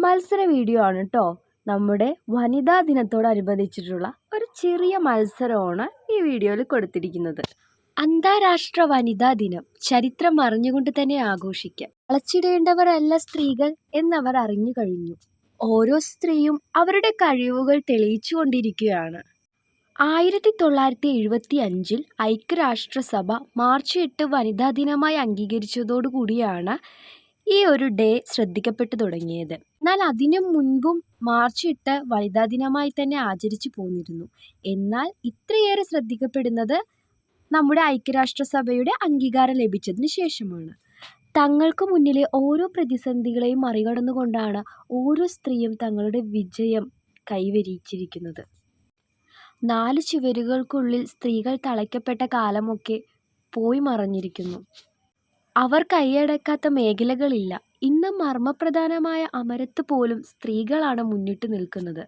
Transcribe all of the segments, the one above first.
മത്സര വീഡിയോ ആണ് കേട്ടോ. നമ്മുടെ വനിതാ ദിനത്തോടനുബന്ധിച്ചിട്ടുള്ള ഒരു ചെറിയ മത്സരമാണ് ഈ വീഡിയോയിൽ കൊടുത്തിരിക്കുന്നത്. അന്താരാഷ്ട്ര വനിതാ ദിനം ചരിത്രം അറിഞ്ഞുകൊണ്ട് തന്നെ ആഘോഷിക്കാം. വളച്ചിടേണ്ടവരല്ല സ്ത്രീകൾ എന്നവർ അറിഞ്ഞു കഴിഞ്ഞു. ഓരോ സ്ത്രീയും അവരുടെ കഴിവുകൾ തെളിയിച്ചുകൊണ്ടിരിക്കുകയാണ്. 1975 ഐക്യരാഷ്ട്രസഭ മാർച്ച് 8 വനിതാ ദിനമായി അംഗീകരിച്ചതോടുകൂടിയാണ് ഈ ഒരു ഡേ ശ്രദ്ധിക്കപ്പെട്ടു തുടങ്ങിയത്. എന്നാൽ അതിനു മുൻപും മാർച്ച് 8 വനിതാ ദിനമായി തന്നെ ആചരിച്ചു പോന്നിരുന്നു. എന്നാൽ ഇത്രയേറെ ശ്രദ്ധിക്കപ്പെടുന്നത് നമ്മുടെ ഐക്യരാഷ്ട്രസഭയുടെ അംഗീകാരം ലഭിച്ചതിന് ശേഷമാണ്. തങ്ങൾക്ക് മുന്നിലെ ഓരോ പ്രതിസന്ധികളെയും മറികടന്നുകൊണ്ടാണ് ഓരോ സ്ത്രീയും തങ്ങളുടെ വിജയം കൈവരിച്ചിരിക്കുന്നത്. 4 ചുവരുകൾക്കുള്ളിൽ സ്ത്രീകൾ തളയ്ക്കപ്പെട്ട കാലമൊക്കെ പോയി മറഞ്ഞിരിക്കുന്നു. അവർ കൈയടക്കാത്ത മേഖലകളില്ല. ഇന്ന് മർമ്മപ്രധാനമായ അമരത്ത് പോലും സ്ത്രീകളാണ് മുന്നിട്ട് നിൽക്കുന്നത്.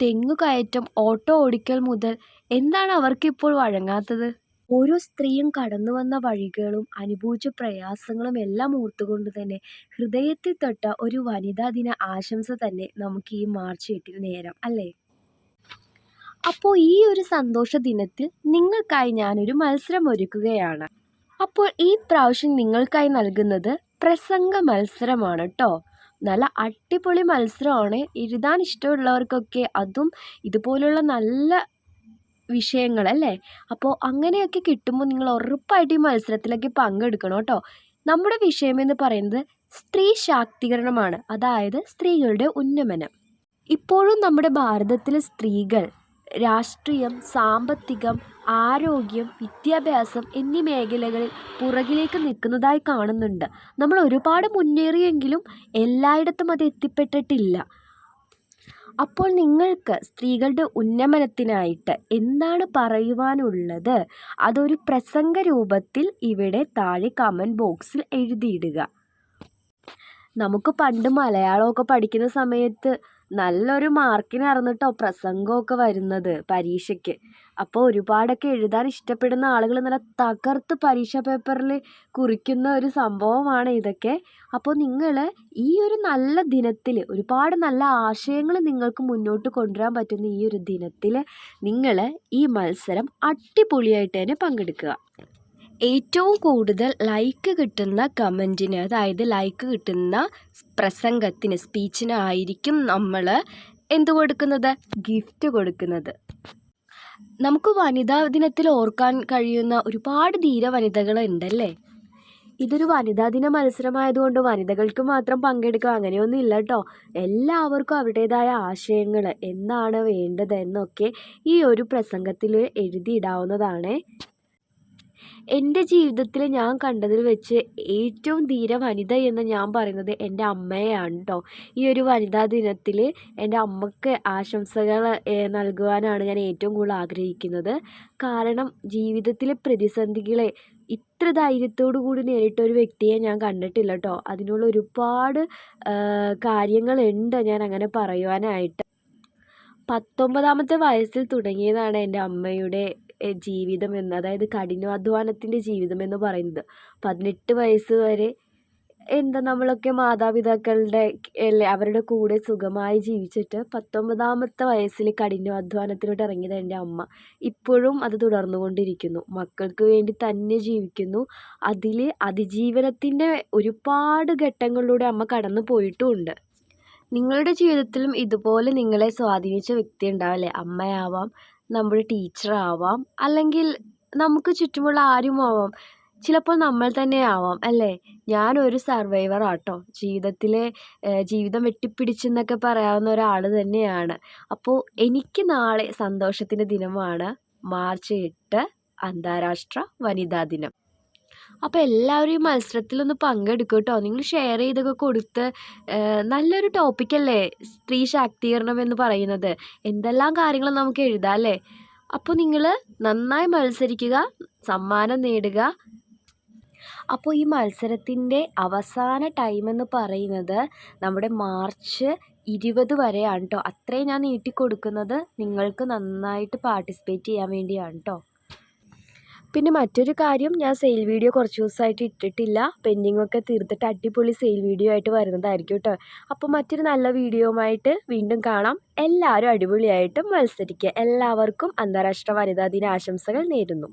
തെങ്ങുകയറ്റം, ഓട്ടോ ഓടിക്കൽ മുതൽ എന്താണ് അവർക്കിപ്പോൾ വഴങ്ങാത്തത്? ഓരോ സ്ത്രീയും കടന്നു വന്ന വഴികളും അനുഭവിച്ച പ്രയാസങ്ങളും എല്ലാം ഓർത്തുകൊണ്ട് തന്നെ ഹൃദയത്തിൽ തൊട്ട ഒരു വനിതാ ദിന ആശംസ തന്നെ നമുക്ക് ഈ മാർച്ച് 8 നേരാം, അല്ലേ? അപ്പോൾ ഈ ഒരു സന്തോഷ ദിനത്തിൽ നിങ്ങൾക്കായി ഞാനൊരു മത്സരം ഒരുക്കുകയാണ്. അപ്പോൾ ഈ പ്രാവശ്യം നിങ്ങൾക്കായി നൽകുന്നത് പ്രസംഗ മത്സരമാണ് കേട്ടോ. നല്ല അടിപൊളി മത്സരമാണ്. എഴുതാൻ ഇഷ്ടമുള്ളവർക്കൊക്കെ അതും ഇതുപോലുള്ള നല്ല വിഷയങ്ങളല്ലേ. അപ്പോൾ അങ്ങനെയൊക്കെ കിട്ടുമ്പോൾ നിങ്ങൾ ഉറപ്പായിട്ട് ഈ മത്സരത്തിലൊക്കെ പങ്കെടുക്കണം കേട്ടോ. നമ്മുടെ വിഷയം എന്ന് പറയുന്നത് സ്ത്രീ ശാക്തീകരണമാണ്, അതായത് സ്ത്രീകളുടെ ഉന്നമനം. ഇപ്പോഴും നമ്മുടെ ഭാരതത്തിലെ സ്ത്രീകൾ രാഷ്ട്രീയം, സാമ്പത്തികം, ആരോഗ്യം, വിദ്യാഭ്യാസം എന്നീ മേഖലകളിൽ പുറകിലേക്ക് നിൽക്കുന്നതായി കാണുന്നുണ്ട്. നമ്മൾ ഒരുപാട് മുന്നേറിയെങ്കിലും എല്ലായിടത്തും അത് എത്തിപ്പെട്ടിട്ടില്ല. അപ്പോൾ നിങ്ങൾക്ക് സ്ത്രീകളുടെ ഉന്നമനത്തിനായിട്ട് എന്താണ് പറയുവാനുള്ളത്? അതൊരു പ്രസംഗ രൂപത്തിൽ ഇവിടെ താഴെ കമൻറ്റ് ബോക്സിൽ എഴുതിയിടുക. നമുക്ക് പണ്ട് മലയാളമൊക്കെ പഠിക്കുന്ന സമയത്ത് നല്ലൊരു മാർക്കിനായിരുന്നു കേട്ടോ പ്രസംഗമൊക്കെ വരുന്നത് പരീക്ഷയ്ക്ക്. അപ്പോൾ ഒരുപാടൊക്കെ എഴുതാൻ ഇഷ്ടപ്പെടുന്ന ആളുകൾ നല്ല തകർത്ത് പരീക്ഷാ പേപ്പറിൽ കുറിക്കുന്ന ഒരു സംഭവമാണ് ഇതൊക്കെ. അപ്പോൾ നിങ്ങൾ ഈ ഒരു നല്ല ദിനത്തിൽ ഒരുപാട് നല്ല ആശയങ്ങൾ നിങ്ങൾക്ക് മുന്നോട്ട് കൊണ്ടുവരാൻ പറ്റുന്ന ഈ ഒരു ദിനത്തിൽ നിങ്ങൾ ഈ മത്സരം അടിപൊളിയായിട്ട് തന്നെ പങ്കെടുക്കുക. ഏറ്റവും കൂടുതൽ ലൈക്ക് കിട്ടുന്ന കമൻറ്റിന്, അതായത് ലൈക്ക് കിട്ടുന്ന പ്രസംഗത്തിന്, സ്പീച്ചിന് ആയിരിക്കും നമ്മൾ എന്ത് കൊടുക്കുന്നത്? ഗിഫ്റ്റ് കൊടുക്കുന്നത്. നമുക്ക് വനിതാ ദിനത്തിൽ ഓർക്കാൻ കഴിയുന്ന ഒരുപാട് ധീര വനിതകൾ ഉണ്ടല്ലേ. ഇതൊരു വനിതാ ദിന മത്സരമായതുകൊണ്ട് വനിതകൾക്ക് മാത്രം പങ്കെടുക്കുക അങ്ങനെയൊന്നും ഇല്ല കേട്ടോ. എല്ലാവർക്കും അവരുടേതായ ആശയങ്ങൾ എന്താണ് വേണ്ടത് എന്നൊക്കെ ഈ ഒരു പ്രസംഗത്തിൽ എഴുതിയിടാവുന്നതാണ്. എൻ്റെ ജീവിതത്തിൽ ഞാൻ കണ്ടതിൽ വെച്ച് ഏറ്റവും ധീര വനിത എന്ന് ഞാൻ പറയുന്നത് എൻ്റെ അമ്മയെയാണ് കേട്ടോ. ഈ ഒരു വനിതാ ദിനത്തിൽ എൻ്റെ അമ്മയ്ക്ക് ആശംസകൾ നൽകുവാനാണ് ഞാൻ ഏറ്റവും കൂടുതൽ ആഗ്രഹിക്കുന്നത്. കാരണം ജീവിതത്തിലെ പ്രതിസന്ധികളെ ഇത്ര ധൈര്യത്തോടു കൂടി നേരിട്ട ഒരു വ്യക്തിയെ ഞാൻ കണ്ടിട്ടില്ല കേട്ടോ. അതിനുള്ള ഒരുപാട് കാര്യങ്ങളുണ്ട് ഞാൻ അങ്ങനെ പറയുവാനായിട്ട്. 19ാമത്തെ വയസ്സിൽ തുടങ്ങിയതാണ് എൻ്റെ അമ്മയുടെ ജീവിതം എന്ന്, അതായത് കഠിനാധ്വാനത്തിൻ്റെ ജീവിതം എന്ന് പറയുന്നത്. 18 വയസ്സ് വരെ നമ്മളൊക്കെ മാതാപിതാക്കളുടെ അവരുടെ കൂടെ സുഖമായി ജീവിച്ചിട്ട് 19ാമത്തെ വയസ്സിൽ കഠിനാധ്വാനത്തിലോട്ട് ഇറങ്ങിയത് എൻ്റെ അമ്മ. ഇപ്പോഴും അത് തുടർന്നുകൊണ്ടിരിക്കുന്നു. മക്കൾക്ക് വേണ്ടി തന്നെ ജീവിക്കുന്നു. അതിൽ അതിജീവനത്തിൻ്റെ ഒരുപാട് ഘട്ടങ്ങളിലൂടെ അമ്മ കടന്നു പോയിട്ടുമുണ്ട്. നിങ്ങളുടെ ജീവിതത്തിലും ഇതുപോലെ നിങ്ങളെ സ്വാധീനിച്ച വ്യക്തി ഉണ്ടാവില്ലേ? അമ്മയാവാം, നമ്മുടെ ടീച്ചറാവാം, അല്ലെങ്കിൽ നമുക്ക് ചുറ്റുമുള്ള ആരുമാവാം. ചിലപ്പോൾ നമ്മൾ തന്നെ ആവാം, അല്ലേ? ഞാനൊരു സർവൈവറാട്ടോ. ജീവിതം വെട്ടിപ്പിടിച്ചെന്നൊക്കെ പറയാവുന്ന ഒരാൾ തന്നെയാണ്. അപ്പോൾ എനിക്ക് നാളെ സന്തോഷത്തിൻ്റെ ദിനമാണ് മാർച്ച് 8 അന്താരാഷ്ട്ര വനിതാ ദിനം. അപ്പോൾ എല്ലാവരും ഈ മത്സരത്തിലൊന്ന് പങ്കെടുക്കും കേട്ടോ. നിങ്ങൾ ഷെയർ ചെയ്തൊക്കെ കൊടുത്ത്, നല്ലൊരു ടോപ്പിക്കല്ലേ സ്ത്രീ ശാക്തീകരണം എന്ന് പറയുന്നത്. എന്തെല്ലാം കാര്യങ്ങൾ നമുക്ക് എഴുതാം അല്ലേ. അപ്പോൾ നിങ്ങൾ നന്നായി മത്സരിക്കുക, സമ്മാനം നേടുക. അപ്പോൾ ഈ മത്സരത്തിൻ്റെ അവസാന ടൈം എന്ന് പറയുന്നത് നമ്മുടെ മാർച്ച് 20 വരെയാണ് കേട്ടോ. അത്രയും ഞാൻ നീട്ടിക്കൊടുക്കുന്നത് നിങ്ങൾക്ക് നന്നായിട്ട് പാർട്ടിസിപ്പേറ്റ് ചെയ്യാൻ വേണ്ടിയാണ് കേട്ടോ. പിന്നെ മറ്റൊരു കാര്യം, ഞാൻ സെയിൽ വീഡിയോ കുറച്ച് ദിവസമായിട്ട് ഇട്ടിട്ടില്ല. പെൻഡിങ്ങൊക്കെ തീർത്തിട്ട് അടിപൊളി സെയിൽ വീഡിയോ ആയിട്ട് വരുന്നതായിരിക്കും കേട്ടോ. അപ്പോൾ മറ്റൊരു നല്ല വീഡിയോയുമായിട്ട് വീണ്ടും കാണാം. എല്ലാവരും അടിപൊളിയായിട്ട് മത്സരിക്കുക. എല്ലാവർക്കും അന്താരാഷ്ട്ര വനിതാ ദിന ആശംസകൾ നേരുന്നു.